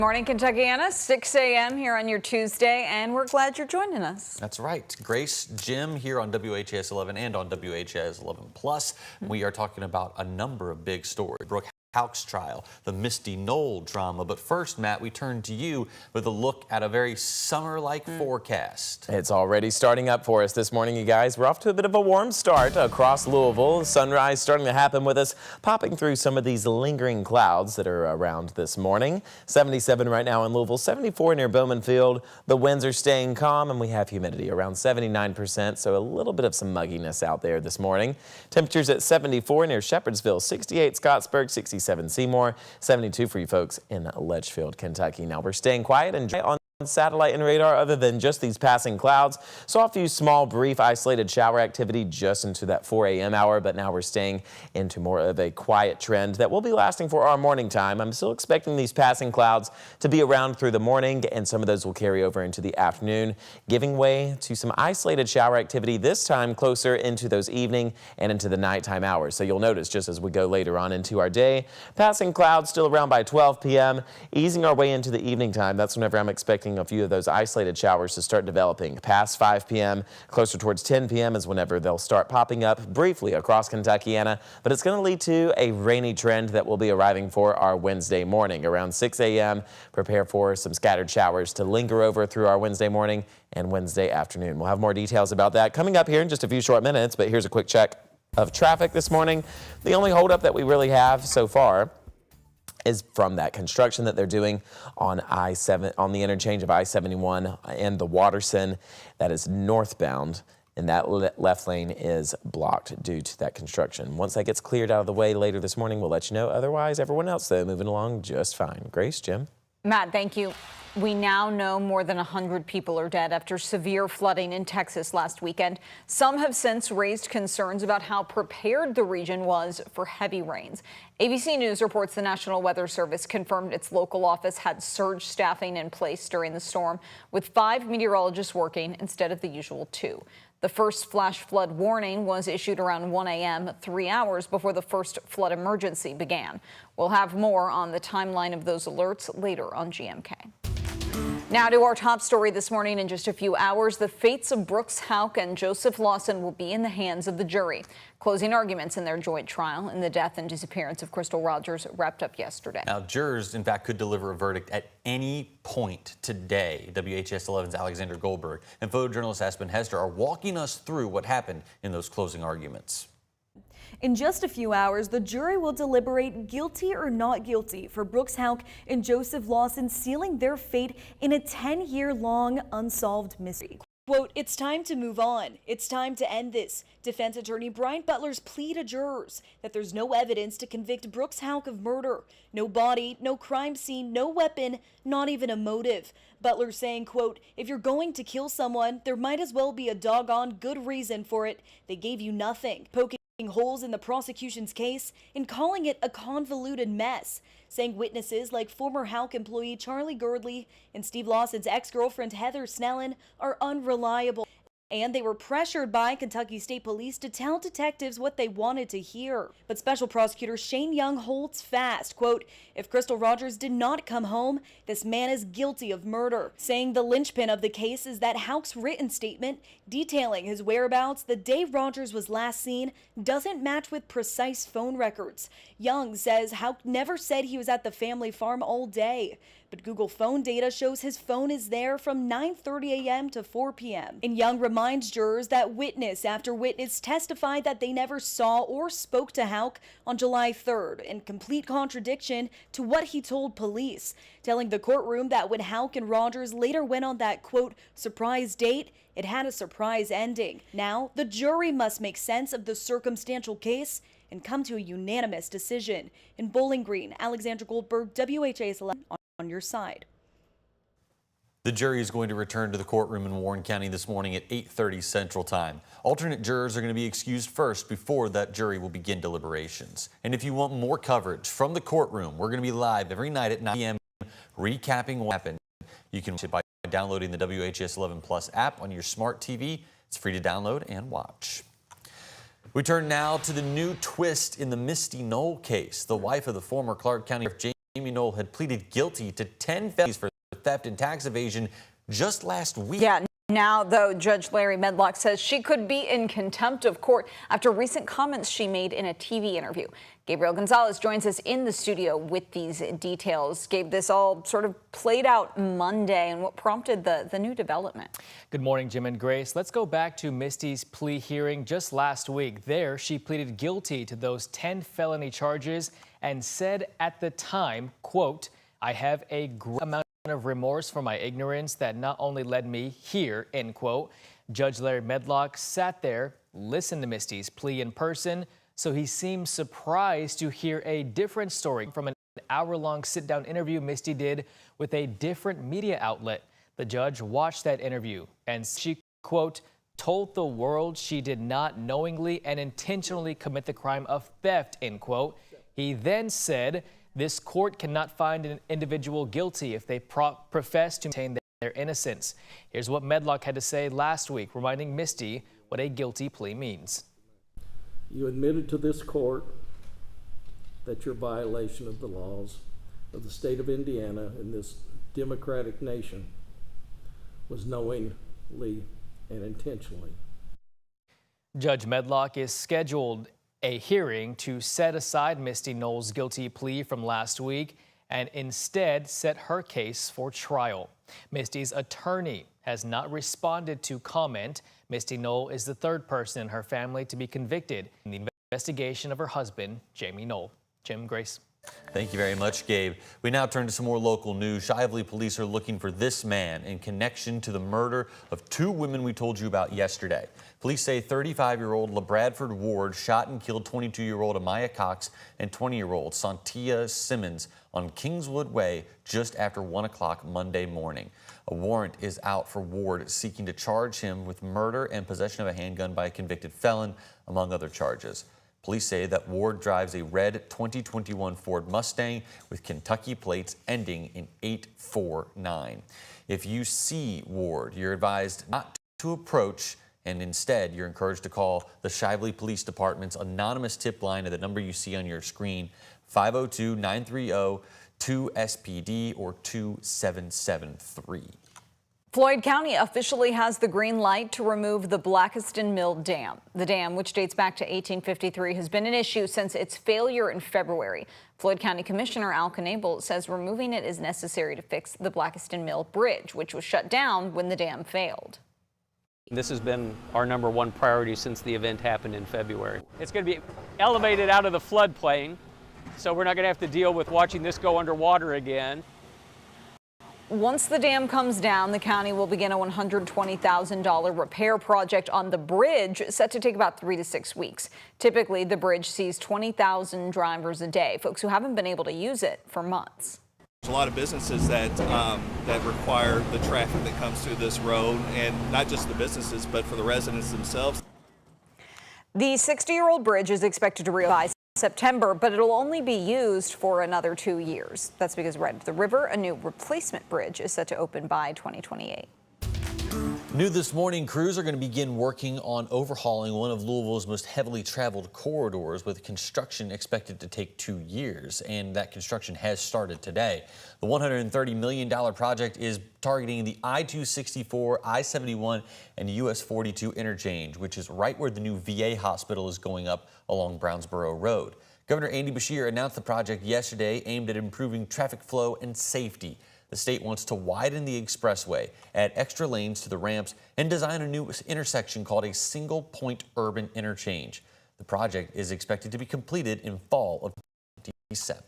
Morning, Kentuckiana, 6 a.m. here on your Tuesday, and we're glad you're joining us. That's right. Grace, Jim here on WHAS11 and on WHAS11 Plus. We are talking about a number of big stories. Brooke Houck's trial, the Misty Null drama. But first, Matt, we turn to you with a look at a very summer-like forecast. It's already starting up for us this morning, you guys. We're off to a bit of a warm start across Louisville. Sunrise starting to happen with us, popping through some of these lingering clouds that are around this morning. 77 right now in Louisville, 74 near Bowman Field. The winds are staying calm, and we have humidity around 79%, so a little bit of some mugginess out there this morning. Temperatures at 74 near Shepherdsville, 68 Scottsburg, 67 Seymour, 72 for you folks in Litchfield, Kentucky. Now we're staying quiet and dry on satellite and radar other than just these passing clouds. Saw a few small, brief, isolated shower activity just into that 4 a.m. hour, but now we're staying into more of a quiet trend that will be lasting for our morning time. I'm still expecting these passing clouds to be around through the morning, and some of those will carry over into the afternoon, giving way to some isolated shower activity this time closer into those evening and into the nighttime hours. So you'll notice just as we go later on into our day, passing clouds still around by 12 p.m., easing our way into the evening time. That's whenever I'm expecting a few of those isolated showers to start developing. Past 5 p.m., closer towards 10 p.m. is whenever they'll start popping up briefly across Kentuckiana, but it's going to lead to a rainy trend that will be arriving for our Wednesday morning. Around 6 a.m., prepare for some scattered showers to linger over through our Wednesday morning and Wednesday afternoon. We'll have more details about that coming up here in just a few short minutes, but here's a quick check of traffic this morning. The only holdup that we really have so far is from that construction that they're doing on I-7, on the interchange of I-71 and the Watterson. That is northbound, and that left lane is blocked due to that construction. Once that gets cleared out of the way later this morning, we'll let you know. Otherwise, everyone else, though, moving along just fine. Grace, Jim? Matt, thank you. We now know more than 100 people are dead after severe flooding in Texas last weekend. Some have since raised concerns about how prepared the region was for heavy rains. ABC News reports the National Weather Service confirmed its local office had surge staffing in place during the storm, with 5 meteorologists working instead of the usual 2. The first flash flood warning was issued around 1 a.m., 3 hours before the first flood emergency began. We'll have more on the timeline of those alerts later on GMK. Now to our top story this morning. In just a few hours, the fates of Brooks Houck and Joseph Lawson will be in the hands of the jury. Closing arguments in their joint trial in the death and disappearance of Crystal Rogers wrapped up yesterday. Now, jurors, in fact, could deliver a verdict at any point today. WHAS11's Alexander Goldberg and photojournalist Aspen Hester are walking us through what happened in those closing arguments. In just a few hours, the jury will deliberate guilty or not guilty for Brooks Houck and Joseph Lawson sealing their fate in a 10-year-long unsolved mystery. Quote, "It's time to move on. It's time to end this." Defense attorney Brian Butler's plea to jurors that there's no evidence to convict Brooks Houck of murder. No body, no crime scene, no weapon, not even a motive. Butler saying, quote, "If you're going to kill someone, there might as well be a doggone good reason for it. They gave you nothing." Poking holes in the prosecution's case and calling it a convoluted mess, saying witnesses like former Houck employee Charlie Girdley and Steve Lawson's ex-girlfriend Heather Snellen are unreliable. And they were pressured by Kentucky State Police to tell detectives what they wanted to hear. But Special Prosecutor Shane Young holds fast, quote, "If Crystal Rogers did not come home, this man is guilty of murder," saying the linchpin of the case is that Houck's written statement detailing his whereabouts the day Rogers was last seen doesn't match with precise phone records. Young says Houck never said he was at the family farm all day, but Google phone data shows his phone is there from 9:30 a.m. to 4 p.m. And Young reminds jurors that witness after witness testified that they never saw or spoke to Houck on July 3rd, in complete contradiction to what he told police, telling the courtroom that when Houck and Rogers later went on that, quote, "surprise date," it had a surprise ending. Now, the jury must make sense of the circumstantial case and come to a unanimous decision. In Bowling Green, Alexander Goldberg, WHAS11 on your side. The jury is going to return to the courtroom in Warren County this morning at 8:30 Central Time. Alternate jurors are going to be excused first before that jury will begin deliberations. And if you want more coverage from the courtroom, we're going to be live every night at 9 p.m. recapping what happened. You can watch it by downloading the WHAS11 Plus app on your smart TV. It's free to download and watch. We turn now to the new twist in the Misty Null case. The wife of the former Clark County Sheriff James Jamie Null had pleaded guilty to 10 felonies for theft and tax evasion just last week. Yeah. Now, though, Judge Larry Medlock says she could be in contempt of court after recent comments she made in a TV interview. Gabriel Gonzalez joins us in the studio with these details. Gabe, this all sort of played out Monday, and what prompted the new development? Good morning, Jim and Grace. Let's go back to Misty's plea hearing just last week. There, she pleaded guilty to those 10 felony charges and said at the time, quote, "I have a great amount of remorse for my ignorance that not only led me here," end quote. Judge Larry Medlock sat there, listened to Misty's plea in person, so he seemed surprised to hear a different story from an hour-long sit-down interview Misty did with a different media outlet. The judge watched that interview and she, quote, "told the world she did not knowingly and intentionally commit the crime of theft," end quote. He then said, "This court cannot find an individual guilty if they profess to maintain their innocence." Here's what Medlock had to say last week, reminding Misty what a guilty plea means. You admitted to this court that your violation of the laws of the state of Indiana in this democratic nation was knowingly and intentionally. Judge Medlock is scheduled a hearing to set aside Misty Null's guilty plea from last week and instead set her case for trial. Misty's attorney has not responded to comment. Misty Null is the third person in her family to be convicted in the investigation of her husband, Jamie Null. Jim, Grace. Thank you very much, Gabe. We now turn to some more local news. Shively police are looking for this man in connection to the murder of two women we told you about yesterday. Police say 35-year-old LaBradford Ward shot and killed 22-year-old Amaya Cox and 20-year-old Santia Simmons on Kingswood Way just after 1 o'clock Monday morning. A warrant is out for Ward, seeking to charge him with murder and possession of a handgun by a convicted felon, among other charges. Police say that Ward drives a red 2021 Ford Mustang with Kentucky plates ending in 849. If you see Ward, you're advised not to approach, and instead you're encouraged to call the Shively Police Department's anonymous tip line at the number you see on your screen, 502-930-2SPD or 2773. Floyd County officially has the green light to remove the Blackiston Mill Dam. The dam, which dates back to 1853, has been an issue since its failure in February. Floyd County Commissioner Al Knabel says removing it is necessary to fix the Blackiston Mill Bridge, which was shut down when the dam failed. This has been our #1 priority since the event happened in February. It's going to be elevated out of the floodplain, so we're not going to have to deal with watching this go underwater again. Once the dam comes down, the county will begin a $120,000 repair project on the bridge, set to take about 3 to 6 weeks. Typically, the bridge sees 20,000 drivers a day, folks who haven't been able to use it for months. There's a lot of businesses that require the traffic that comes through this road, and not just the businesses, but for the residents themselves. The 60-year-old bridge is expected to realize September, but it'll only be used for another 2 years. That's because right up the river, a new replacement bridge is set to open by 2028. New this morning, crews are going to begin working on overhauling one of Louisville's most heavily traveled corridors, with construction expected to take 2 years, and that construction has started today. The $130 million project is targeting the I-264, I-71, and US 42 interchange, which is right where the new VA hospital is going up along Brownsboro Road. Governor Andy Beshear announced the project yesterday, aimed at improving traffic flow and safety. The state wants to widen the expressway, add extra lanes to the ramps, and design a new intersection called a single-point urban interchange. The project is expected to be completed in fall of 2027.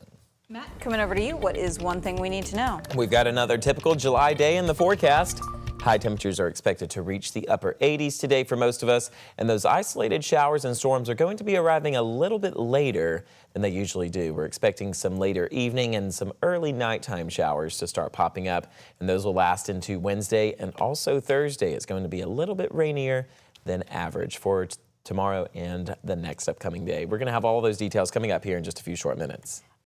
Matt, coming over to you. What is one thing we need to know? We've got another typical July day in the forecast. High temperatures are expected to reach the upper 80s today for most of us, and those isolated showers and storms are going to be arriving a little bit later than they usually do. We're expecting some later evening and some early nighttime showers to start popping up, and those will last into Wednesday and also Thursday. It's going to be a little bit rainier than average for tomorrow and the next upcoming day. We're going to have all those details coming up here in just a few short minutes.